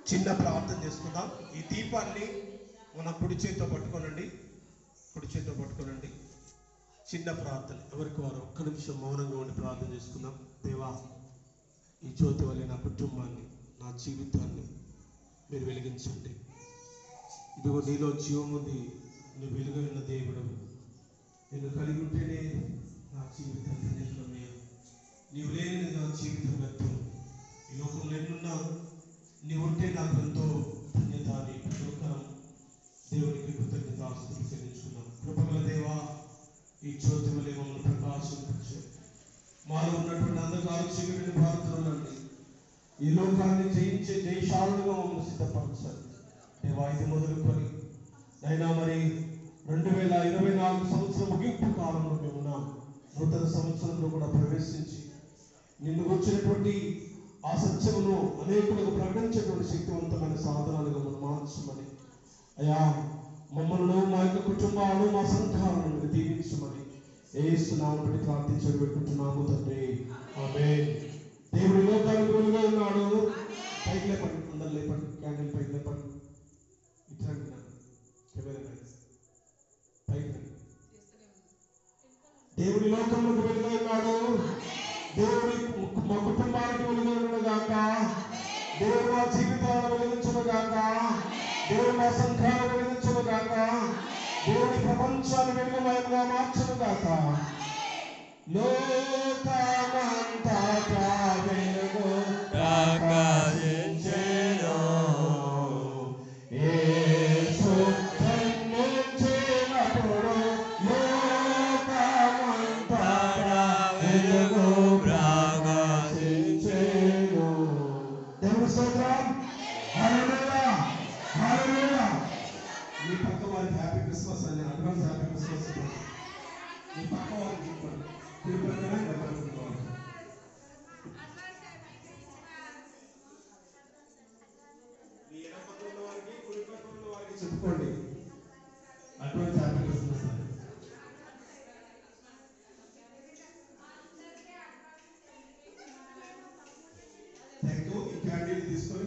చిన్న ప్రార్థన చేసుకుందాం. ఈ దీపాన్ని మన కుడి చేతితో పట్టుకోనండి, కుడి చేతితో పట్టుకోనండి. చిన్న ప్రార్థన, ఎవరికి వారు ఒక్క నిమిషం మౌనంగా ఉండి ప్రార్థన చేసుకుందాం. దేవా, ఈ జ్యోతి వల్ల నా కుటుంబాన్ని, నా జీవితాన్ని మీరు వెలిగించండి. ఇదిగో నీలో జీవం ఉంది, నువ్వు వెలుగైన దేవుడు. నేను కలిగి ఉంటేనే నా జీవితం ధన్యతమే, నీవు లేని నా జీవితం ఎంతో. ఈ లోకంలో ఎన్నున్నా నీవు ఉంటే నాకు ఎంతో ధన్యత అని ప్రతిఒక్కరం దేవునికి కృతజ్ఞతాస్తుతులు చెల్లించుకున్నాం. కృపగల దేవా, ఈ జ్యోతి వలె మమ్మల్ని ప్రకాశించే, మాలో ఉన్నటువంటి అంధకారు చీకటిని భారతులండి, ఈ లోకాన్ని జయించే జయశాలుగా మమ్మల్ని సిద్ధపరచాలి దేవా. ఇది మొదలుకొని అయినా మరి 2024 సంవత్సరం ముగింపు కాలంలో మేము ఉన్నాం. నూతన సంవత్సరంలో కూడా ప్రవేశించి నిన్ను వచ్చినటువంటి ఆ సత్యమును అనేకులకు ప్రకటించేటువంటి శక్తివంతమైన సాధనాలుగా మనం మార్చమని, అయ్యా మమ్మల్ని, మా యొక్క కుటుంబాలను, మా సంఘాలను మీరు దీవించమని యేసు నామమున బట్టి ప్రార్థించి పెట్టుకుంటున్నాము తండ్రి, ఆమేన్. దేవుడు లోకానికి వెలుగుగా ఉన్నాడు. పైకి లేపండి, అందరు లేపండి, క్యాండిల్ పైకి లేపండి. ఇట్లాంటి కెమెరా పైకి దేవుడి లోకంలోకి వెలుగుగా ఉన్నాడు. దేవుడి మా కుటుంబానికి వెలుగును గాక, దేవుడు మా జీవితాలను వెలిగించును గాక, దేవుడు మా సంఘాలను వెలిగించును గాక, దేవుడి ప్రపంచాన్ని వెలుగుమయంగా మార్చును గాక. లోకమంతా వెలుగు ప్రకాశించెను, యేసు జన్మించినప్పుడు లోకమంతా వెలుగు ప్రకాశించెను. దేవుని స్తోత్రం, హల్లెలూయా, హల్లెలూయా. మీ పక్క వారికి హ్యాపీ క్రిస్మస్ అని అడ్వాన్స్ హ్యాపీ క్రిస్మస్. మీ పక్క వారికి చెప్పుకోండి అడ్వాన్స్ హ్యాపీ క్రిస్మస్ అని. Thank you. ఈ క్యాండిల్ తీసుకొని